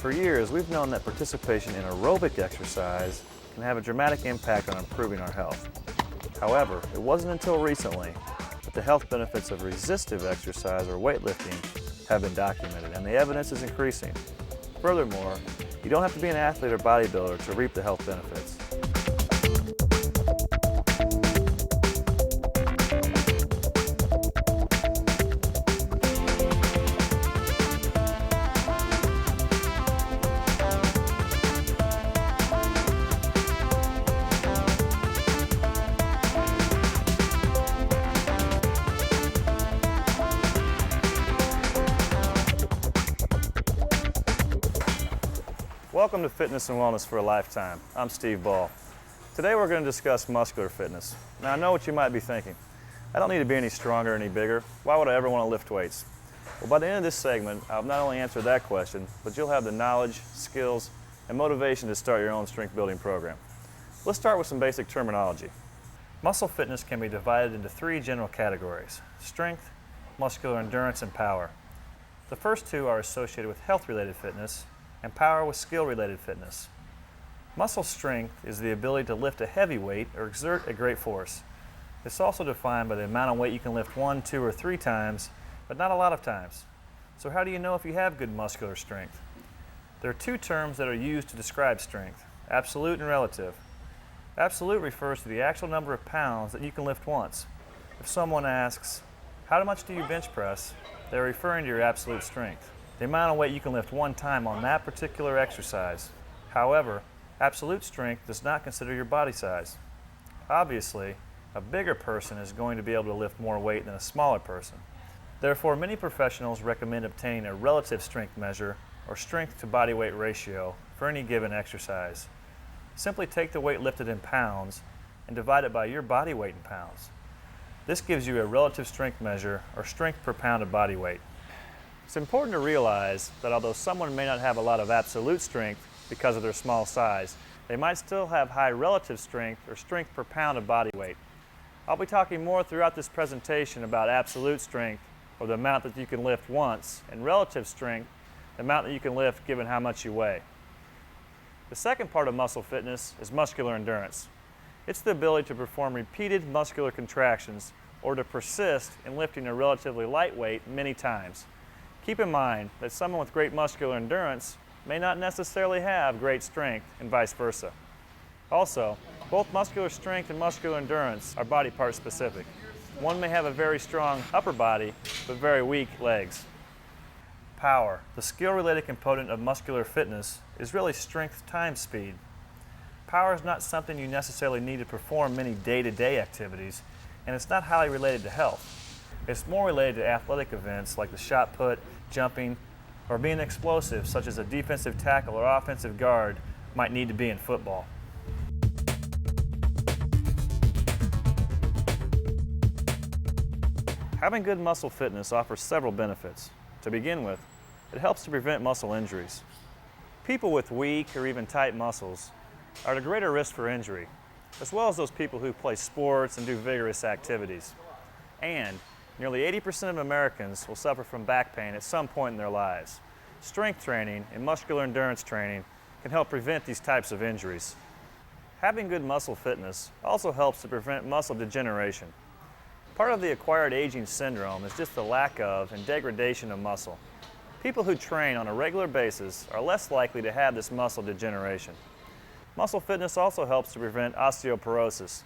For years, we've known that participation in aerobic exercise can have a dramatic impact on improving our health. However, it wasn't until recently that the health benefits of resistive exercise or weightlifting have been documented, and the evidence is increasing. Furthermore, you don't have to be an athlete or bodybuilder to reap the health benefits. Welcome to Fitness and Wellness for a Lifetime. I'm Steve Ball. Today we're going to discuss muscular fitness. Now I know what you might be thinking. I don't need to be any stronger, any bigger. Why would I ever want to lift weights? Well, by the end of this segment, I'll not only answer that question, but you'll have the knowledge, skills, and motivation to start your own strength building program. Let's start with some basic terminology. Muscle fitness can be divided into three general categories: strength, muscular endurance, and power. The first two are associated with health-related fitness, and power with skill-related fitness. Muscle strength is the ability to lift a heavy weight or exert a great force. It's also defined by the amount of weight you can lift 1, 2, or 3 times, but not a lot of times. So how do you know if you have good muscular strength? There are two terms that are used to describe strength: absolute and relative. Absolute refers to the actual number of pounds that you can lift once. If someone asks, "How much do you bench press?" they're referring to your absolute strength, the amount of weight you can lift one time on that particular exercise. However, absolute strength does not consider your body size. Obviously, a bigger person is going to be able to lift more weight than a smaller person. Therefore, many professionals recommend obtaining a relative strength measure or strength to body weight ratio for any given exercise. Simply take the weight lifted in pounds and divide it by your body weight in pounds. This gives you a relative strength measure or strength per pound of body weight. It's important to realize that although someone may not have a lot of absolute strength because of their small size, they might still have high relative strength or strength per pound of body weight. I'll be talking more throughout this presentation about absolute strength, or the amount that you can lift once, and relative strength, the amount that you can lift given how much you weigh. The second part of muscle fitness is muscular endurance. It's the ability to perform repeated muscular contractions or to persist in lifting a relatively light weight many times. Keep in mind that someone with great muscular endurance may not necessarily have great strength, and vice versa. Also, both muscular strength and muscular endurance are body part specific. One may have a very strong upper body, but very weak legs. Power, the skill-related component of muscular fitness, is really strength times speed. Power is not something you necessarily need to perform many day-to-day activities, and it's not highly related to health. It's more related to athletic events like the shot put, jumping, or being explosive, such as a defensive tackle or offensive guard might need to be in football. Having good muscle fitness offers several benefits. To begin with, it helps to prevent muscle injuries. People with weak or even tight muscles are at a greater risk for injury, as well as those people who play sports and do vigorous activities. And nearly 80% of Americans will suffer from back pain at some point in their lives. Strength training and muscular endurance training can help prevent these types of injuries. Having good muscle fitness also helps to prevent muscle degeneration. Part of the acquired aging syndrome is just the lack of and degradation of muscle. People who train on a regular basis are less likely to have this muscle degeneration. Muscle fitness also helps to prevent osteoporosis,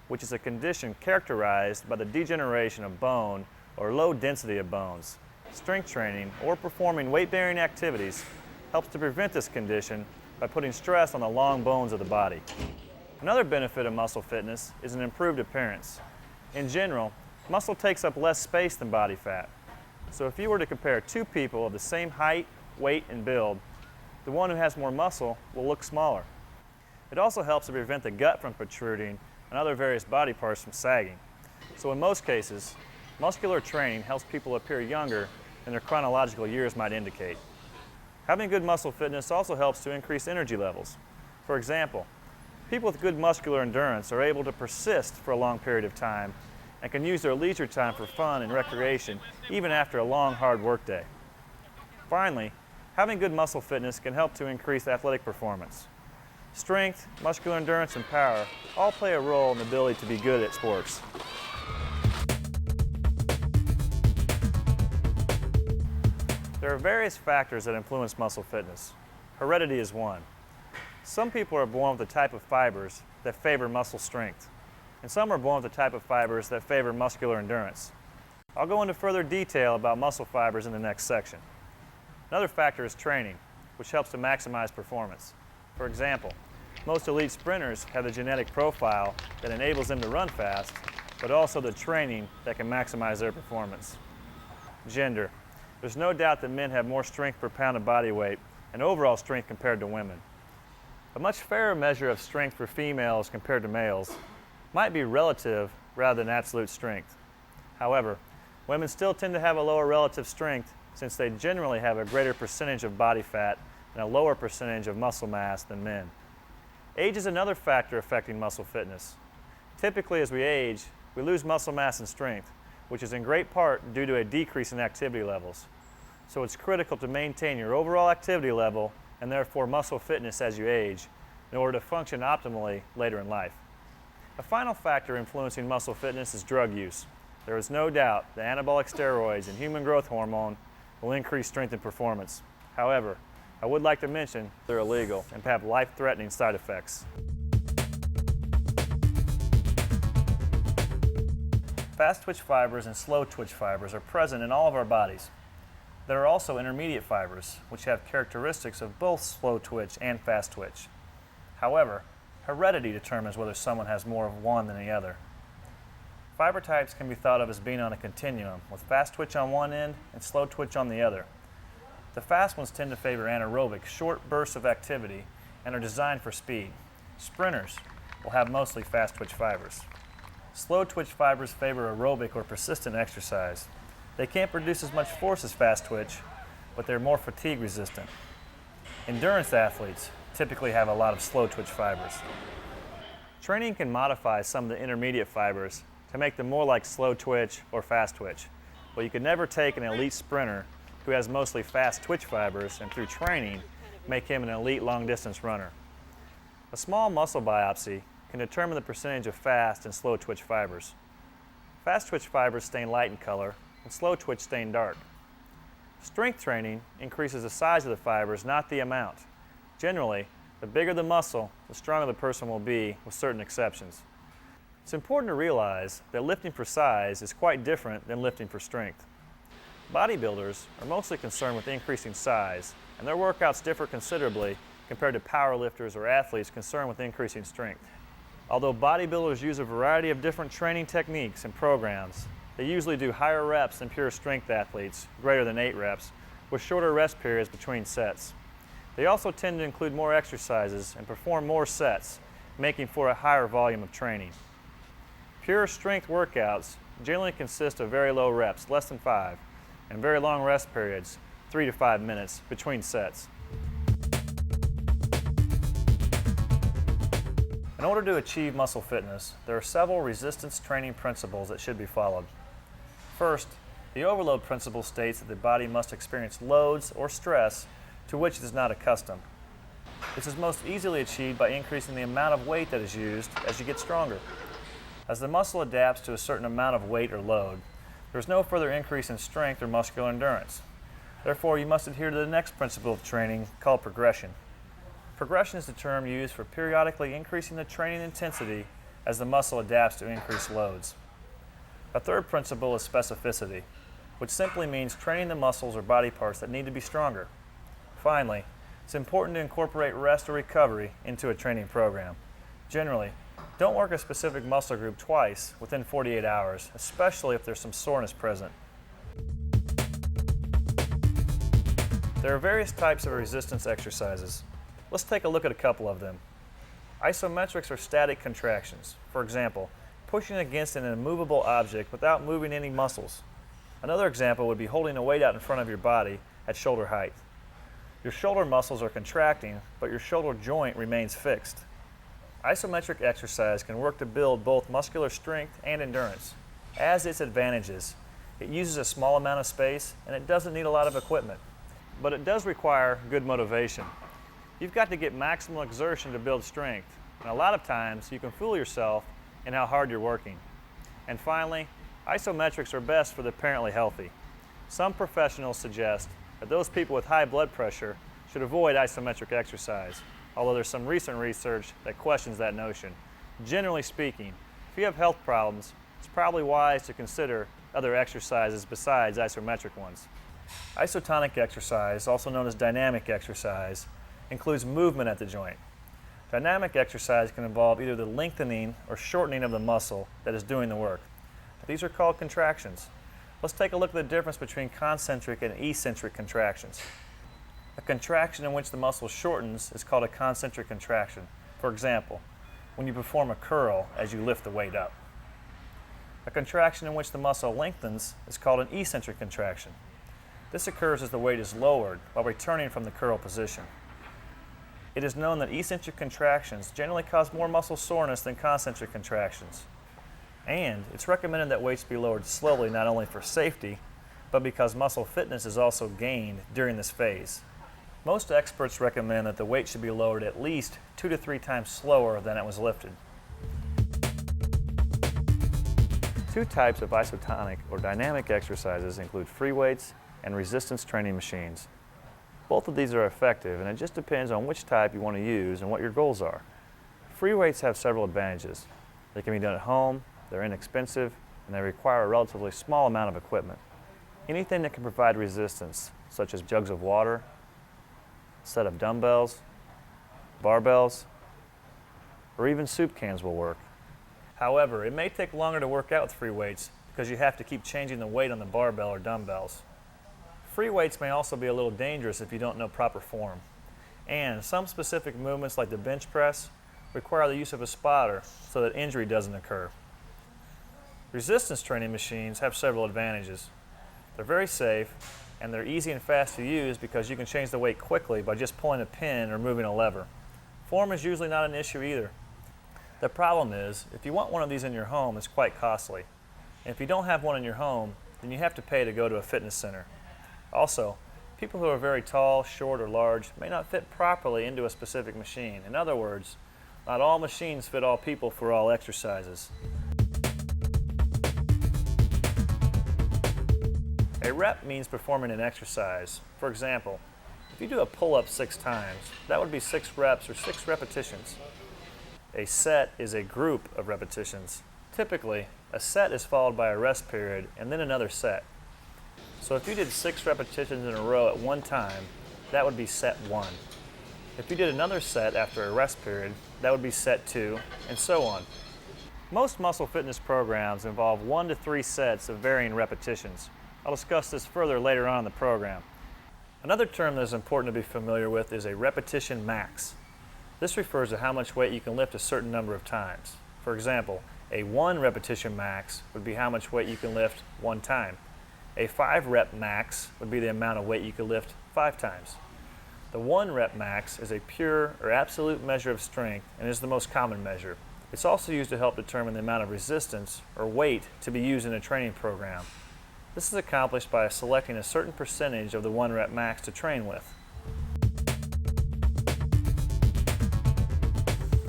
which is a condition characterized by the degeneration of bone or low density of bones. Strength training or performing weight-bearing activities helps to prevent this condition by putting stress on the long bones of the body. Another benefit of muscle fitness is an improved appearance. In general, muscle takes up less space than body fat. So if you were to compare two people of the same height, weight, and build, the one who has more muscle will look smaller. It also helps to prevent the gut from protruding and other various body parts from sagging. So in most cases, muscular training helps people appear younger than their chronological years might indicate. Having good muscle fitness also helps to increase energy levels. For example, people with good muscular endurance are able to persist for a long period of time and can use their leisure time for fun and recreation even after a long, hard work day. Finally, Having good muscle fitness can help to increase athletic performance. Strength, muscular endurance, and power all play a role in the ability to be good at sports. There are various factors that influence muscle fitness. Heredity is one. Some people are born with a type of fibers that favor muscle strength, and some are born with a type of fibers that favor muscular endurance. I'll go into further detail about muscle fibers in the next section. Another factor is training, which helps to maximize performance. For example, most elite sprinters have the genetic profile that enables them to run fast, but also the training that can maximize their performance. Gender. There's no doubt that men have more strength per pound of body weight and overall strength compared to women. A much fairer measure of strength for females compared to males might be relative rather than absolute strength. However, women still tend to have a lower relative strength since they generally have a greater percentage of body fat and a lower percentage of muscle mass than men. Age is another factor affecting muscle fitness. Typically, as we age, we lose muscle mass and strength, which is in great part due to a decrease in activity levels. So it's critical to maintain your overall activity level and therefore muscle fitness as you age in order to function optimally later in life. A final factor influencing muscle fitness is drug use. There is no doubt that anabolic steroids and human growth hormone will increase strength and performance. However, I would like to mention they're illegal and have life-threatening side effects. Fast twitch fibers and slow twitch fibers are present in all of our bodies. There are also intermediate fibers, which have characteristics of both slow twitch and fast twitch. However, heredity determines whether someone has more of one than the other. Fiber types can be thought of as being on a continuum, with fast twitch on one end and slow twitch on the other. The fast ones tend to favor anaerobic, short bursts of activity and are designed for speed. Sprinters will have mostly fast twitch fibers. Slow twitch fibers favor aerobic or persistent exercise. They can't produce as much force as fast twitch, but they're more fatigue resistant. Endurance athletes typically have a lot of slow twitch fibers. Training can modify some of the intermediate fibers to make them more like slow twitch or fast twitch, but you could never take an elite sprinter who has mostly fast twitch fibers and through training make him an elite long distance runner. A small muscle biopsy can determine the percentage of fast and slow twitch fibers. Fast twitch fibers stain light in color and slow twitch stain dark. Strength training increases the size of the fibers, not the amount. Generally, the bigger the muscle, the stronger the person will be, with certain exceptions. It's important to realize that lifting for size is quite different than lifting for strength. Bodybuilders are mostly concerned with increasing size, and their workouts differ considerably compared to powerlifters or athletes concerned with increasing strength. Although bodybuilders use a variety of different training techniques and programs, they usually do higher reps than pure strength athletes, greater than 8 reps, with shorter rest periods between sets. They also tend to include more exercises and perform more sets, making for a higher volume of training. Pure strength workouts generally consist of very low reps, less than 5, and very long rest periods, 3 to 5 minutes, between sets. In order to achieve muscle fitness, there are several resistance training principles that should be followed. First, the overload principle states that the body must experience loads or stress to which it is not accustomed. This is most easily achieved by increasing the amount of weight that is used as you get stronger. As the muscle adapts to a certain amount of weight or load, there is no further increase in strength or muscular endurance. Therefore, you must adhere to the next principle of training called progression. Progression is the term used for periodically increasing the training intensity as the muscle adapts to increased loads. A third principle is specificity, which simply means training the muscles or body parts that need to be stronger. Finally, it's important to incorporate rest or recovery into a training program. Generally, don't work a specific muscle group twice within 48 hours, especially if there's some soreness present. There are various types of resistance exercises. Let's take a look at a couple of them. Isometrics are static contractions. For example, pushing against an immovable object without moving any muscles. Another example would be holding a weight out in front of your body at shoulder height. Your shoulder muscles are contracting, but your shoulder joint remains fixed. Isometric exercise can work to build both muscular strength and endurance. As its advantages, it uses a small amount of space and it doesn't need a lot of equipment. but it does require good motivation. You've got to get maximal exertion to build strength, and a lot of times you can fool yourself in how hard you're working. And finally, isometrics are best for the apparently healthy. Some professionals suggest that those people with high blood pressure should avoid isometric exercise, although there's some recent research that questions that notion. Generally speaking, if you have health problems, it's probably wise to consider other exercises besides isometric ones. Isotonic exercise, also known as dynamic exercise, includes movement at the joint. Dynamic exercise can involve either the lengthening or shortening of the muscle that is doing the work. These are called contractions. Let's take a look at the difference between concentric and eccentric contractions. A contraction in which the muscle shortens is called a concentric contraction. For example, when you perform a curl as you lift the weight up. A contraction in which the muscle lengthens is called an eccentric contraction. This occurs as the weight is lowered while returning from the curl position. It is known that eccentric contractions generally cause more muscle soreness than concentric contractions. And it's recommended that weights be lowered slowly, not only for safety, but because muscle fitness is also gained during this phase. Most experts recommend that the weight should be lowered at least 2 to 3 times slower than it was lifted. Two types of isotonic or dynamic exercises include free weights and resistance training machines. Both of these are effective, and it just depends on which type you want to use and what your goals are. Free weights have several advantages. They can be done at home, they're inexpensive, and they require a relatively small amount of equipment. Anything that can provide resistance, such as jugs of water, a set of dumbbells, barbells, or even soup cans will work. However, it may take longer to work out with free weights because you have to keep changing the weight on the barbell or dumbbells. Free weights may also be a little dangerous if you don't know proper form. And some specific movements like the bench press require the use of a spotter so that injury doesn't occur. Resistance training machines have several advantages. They're very safe and they're easy and fast to use because you can change the weight quickly by just pulling a pin or moving a lever. Form is usually not an issue either. The problem is, if you want one of these in your home, it's quite costly. And if you don't have one in your home, then you have to pay to go to a fitness center. Also, people who are very tall, short, or large may not fit properly into a specific machine. In other words, not all machines fit all people for all exercises. A rep means performing an exercise. For example, if you do a pull-up 6 times, that would be 6 reps or 6 repetitions. A set is a group of repetitions. Typically, a set is followed by a rest period and then another set. So if you did 6 repetitions in a row at one time, that would be set 1. If you did another set after a rest period, that would be set 2, and so on. Most muscle fitness programs involve 1 to 3 sets of varying repetitions. I'll discuss this further later on in the program. Another term that is important to be familiar with is a repetition max. This refers to how much weight you can lift a certain number of times. For example, a 1 repetition max would be how much weight you can lift 1 time. A 5 rep max would be the amount of weight you could lift 5 times. The 1 rep max is a pure or absolute measure of strength and is the most common measure. It's also used to help determine the amount of resistance or weight to be used in a training program. This is accomplished by selecting a certain percentage of the 1 rep max to train with.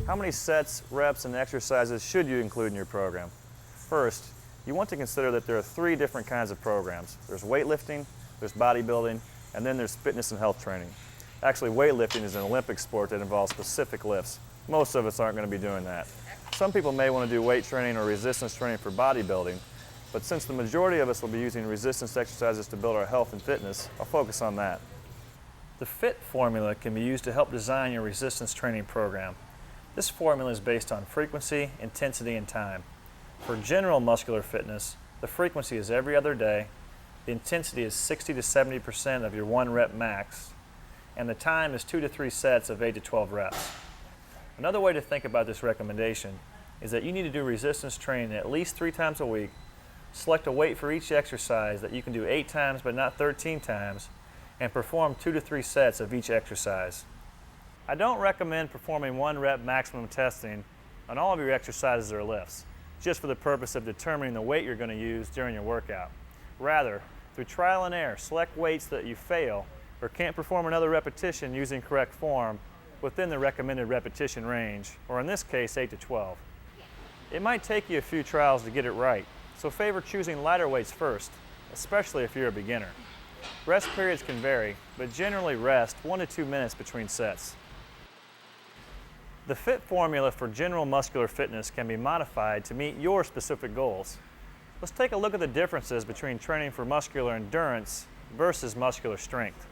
How many sets, reps, and exercises should you include in your program? First, you want to consider that there are 3 different kinds of programs. There's weightlifting, there's bodybuilding, and then there's fitness and health training. Actually, weightlifting is an Olympic sport that involves specific lifts. Most of us aren't going to be doing that. Some people may want to do weight training or resistance training for bodybuilding, but since the majority of us will be using resistance exercises to build our health and fitness, I'll focus on that. The FIT formula can be used to help design your resistance training program. This formula is based on frequency, intensity, and time. For general muscular fitness, the frequency is every other day, the intensity is 60 to 70% of your 1 rep max, and the time is 2 to 3 sets of 8 to 12 reps. Another way to think about this recommendation is that you need to do resistance training at least 3 times a week, select a weight for each exercise that you can do 8 times but not 13 times, and perform 2 to 3 sets of each exercise. I don't recommend performing 1 rep maximum testing on all of your exercises or lifts, just for the purpose of determining the weight you're going to use during your workout. Rather, through trial and error, select weights that you fail or can't perform another repetition using correct form within the recommended repetition range, or in this case 8 to 12. It might take you a few trials to get it right, so favor choosing lighter weights first, especially if you're a beginner. Rest periods can vary, but generally rest 1 to 2 minutes between sets. The FIT formula for general muscular fitness can be modified to meet your specific goals. Let's take a look at the differences between training for muscular endurance versus muscular strength.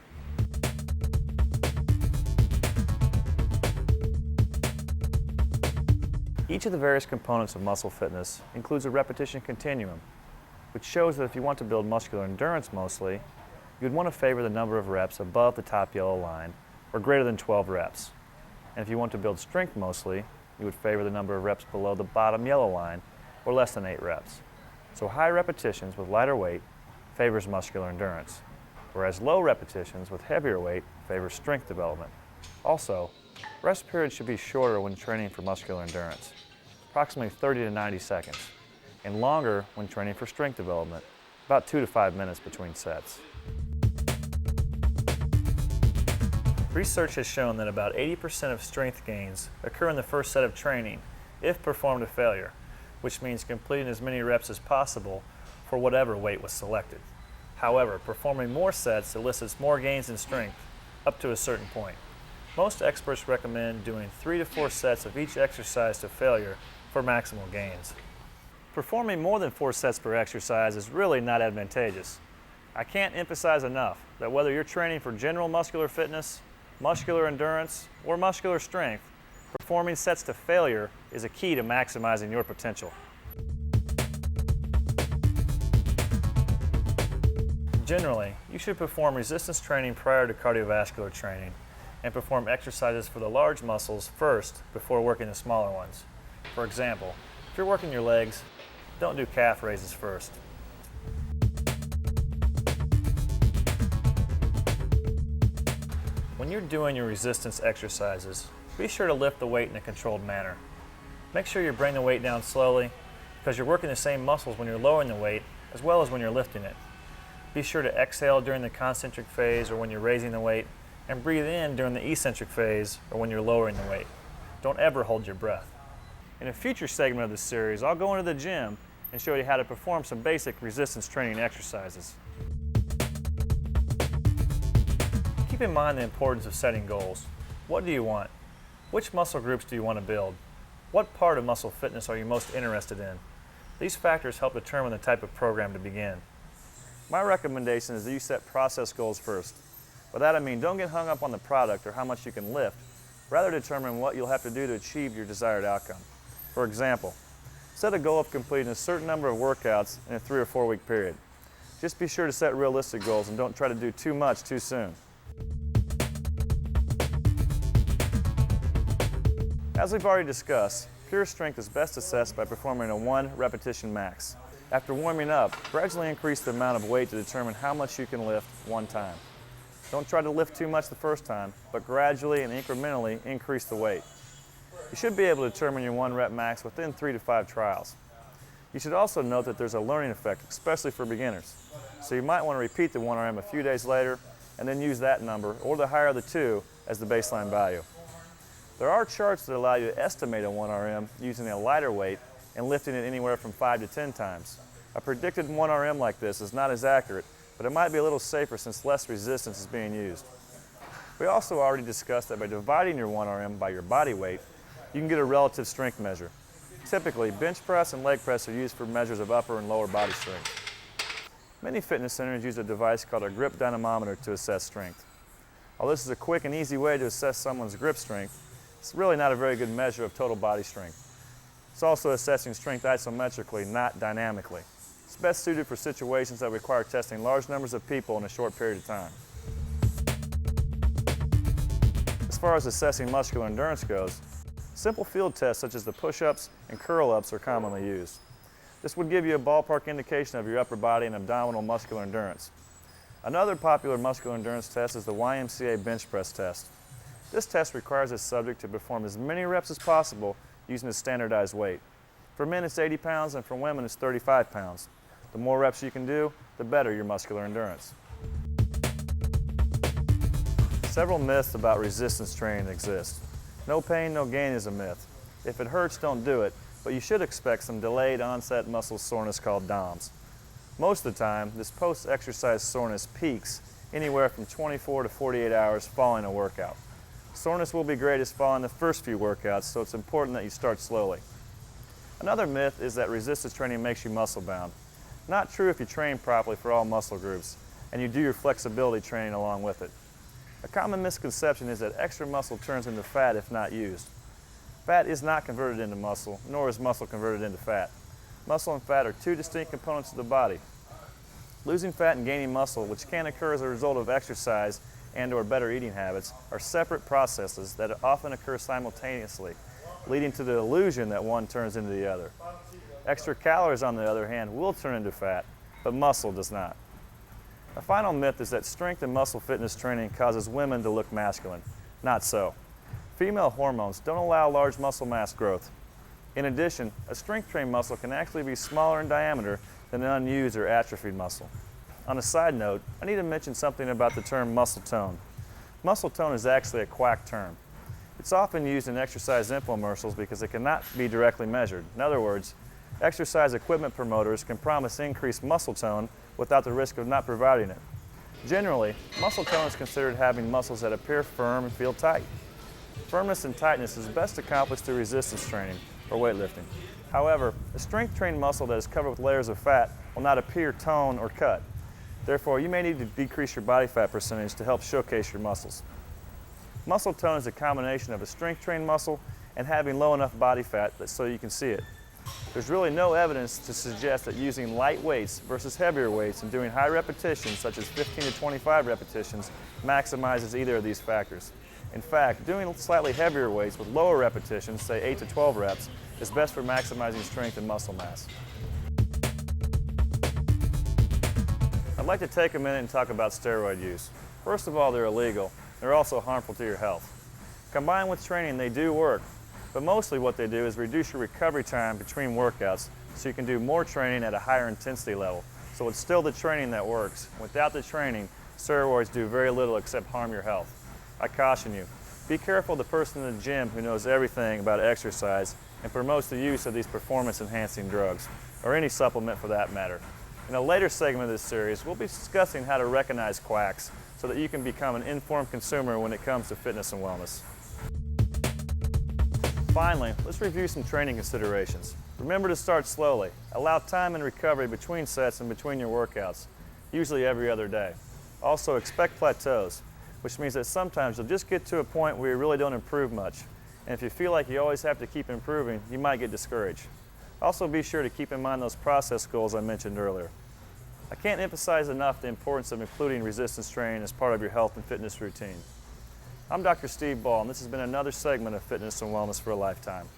Each of the various components of muscle fitness includes a repetition continuum, which shows that if you want to build muscular endurance mostly, you'd want to favor the number of reps above the top yellow line, or greater than 12 reps. And if you want to build strength mostly, you would favor the number of reps below the bottom yellow line, or less than 8 reps. So high repetitions with lighter weight favors muscular endurance, whereas low repetitions with heavier weight favors strength development. Also, rest periods should be shorter when training for muscular endurance, approximately 30 to 90 seconds, and longer when training for strength development, about 2 to 5 minutes between sets. Research has shown that about 80% of strength gains occur in the first set of training if performed to failure, which means completing as many reps as possible for whatever weight was selected. However, performing more sets elicits more gains in strength up to a certain point. Most experts recommend doing 3 to 4 sets of each exercise to failure for maximal gains. Performing more than 4 sets per exercise is really not advantageous. I can't emphasize enough that whether you're training for general muscular fitness, muscular endurance, or muscular strength, performing sets to failure is a key to maximizing your potential. Generally, you should perform resistance training prior to cardiovascular training and perform exercises for the large muscles first before working the smaller ones. For example, if you're working your legs, don't do calf raises first. When you're doing your resistance exercises, be sure to lift the weight in a controlled manner. Make sure you bring the weight down slowly because you're working the same muscles when you're lowering the weight as well as when you're lifting it. Be sure to exhale during the concentric phase or when you're raising the weight, and breathe in during the eccentric phase or when you're lowering the weight. Don't ever hold your breath. In a future segment of this series, I'll go into the gym and show you how to perform some basic resistance training exercises. Keep in mind the importance of setting goals. What do you want? Which muscle groups do you want to build? What part of muscle fitness are you most interested in? These factors help determine the type of program to begin. My recommendation is that you set process goals first. By that I mean don't get hung up on the product or how much you can lift. Rather determine what you'll have to do to achieve your desired outcome. For example, set a goal of completing a certain number of workouts in a 3 or 4 week period. Just be sure to set realistic goals and don't try to do too much too soon. As we've already discussed, pure strength is best assessed by performing a 1 repetition max. After warming up, gradually increase the amount of weight to determine how much you can lift one time. Don't try to lift too much the first time, but gradually and incrementally increase the weight. You should be able to determine your 1 rep max within 3 to 5 trials. You should also note that there's a learning effect, especially for beginners. So you might want to repeat the 1RM a few days later and then use that number or the higher of the two as the baseline value. There are charts that allow you to estimate a 1RM using a lighter weight and lifting it anywhere from 5 to 10 times. A predicted 1RM like this is not as accurate, but it might be a little safer since less resistance is being used. We also already discussed that by dividing your 1RM by your body weight, you can get a relative strength measure. Typically, bench press and leg press are used for measures of upper and lower body strength. Many fitness centers use a device called a grip dynamometer to assess strength. While this is a quick and easy way to assess someone's grip strength, it's really not a very good measure of total body strength. It's also assessing strength isometrically, not dynamically. It's best suited for situations that require testing large numbers of people in a short period of time. As far as assessing muscular endurance goes, simple field tests such as the push-ups and curl-ups are commonly used. This would give you a ballpark indication of your upper body and abdominal muscular endurance. Another popular muscular endurance test is the YMCA bench press test. This test requires a subject to perform as many reps as possible using a standardized weight. For men it's 80 pounds and for women it's 35 pounds. The more reps you can do, the better your muscular endurance. Several myths about resistance training exist. No pain, no gain is a myth. If it hurts, don't do it, but you should expect some delayed onset muscle soreness called DOMS. Most of the time, this post-exercise soreness peaks anywhere from 24 to 48 hours following a workout. Soreness will be greatest following the first few workouts, so it's important that you start slowly. Another myth is that resistance training makes you muscle bound. Not true if you train properly for all muscle groups and you do your flexibility training along with it. A common misconception is that extra muscle turns into fat if not used. Fat is not converted into muscle, nor is muscle converted into fat. Muscle and fat are two distinct components of the body. Losing fat and gaining muscle, which can occur as a result of exercise and/or better eating habits, are separate processes that often occur simultaneously, leading to the illusion that one turns into the other. Extra calories, on the other hand, will turn into fat, but muscle does not. A final myth is that strength and muscle fitness training causes women to look masculine. Not so. Female hormones don't allow large muscle mass growth. In addition, a strength-trained muscle can actually be smaller in diameter than an unused or atrophied muscle. On a side note, I need to mention something about the term muscle tone. Muscle tone is actually a quack term. It's often used in exercise infomercials because it cannot be directly measured. In other words, exercise equipment promoters can promise increased muscle tone without the risk of not providing it. Generally, muscle tone is considered having muscles that appear firm and feel tight. Firmness and tightness is best accomplished through resistance training or weightlifting. However, a strength-trained muscle that is covered with layers of fat will not appear toned or cut. Therefore, you may need to decrease your body fat percentage to help showcase your muscles. Muscle tone is a combination of a strength-trained muscle and having low enough body fat so you can see it. There's really no evidence to suggest that using light weights versus heavier weights and doing high repetitions, such as 15 to 25 repetitions, maximizes either of these factors. In fact, doing slightly heavier weights with lower repetitions, say 8 to 12 reps, is best for maximizing strength and muscle mass. I'd like to take a minute and talk about steroid use. First of all, they're illegal. They're also harmful to your health. Combined with training, they do work, but mostly what they do is reduce your recovery time between workouts so you can do more training at a higher intensity level. So it's still the training that works. Without the training, steroids do very little except harm your health. I caution you, be careful of the person in the gym who knows everything about exercise and promotes the use of these performance-enhancing drugs, or any supplement for that matter. In a later segment of this series, we'll be discussing how to recognize quacks so that you can become an informed consumer when it comes to fitness and wellness. Finally, let's review some training considerations. Remember to start slowly. Allow time and recovery between sets and between your workouts, usually every other day. Also, expect plateaus, which means that sometimes you'll just get to a point where you really don't improve much. And if you feel like you always have to keep improving, you might get discouraged. Also, be sure to keep in mind those process goals I mentioned earlier. I can't emphasize enough the importance of including resistance training as part of your health and fitness routine. I'm Dr. Steve Ball, and this has been another segment of Fitness and Wellness for a Lifetime.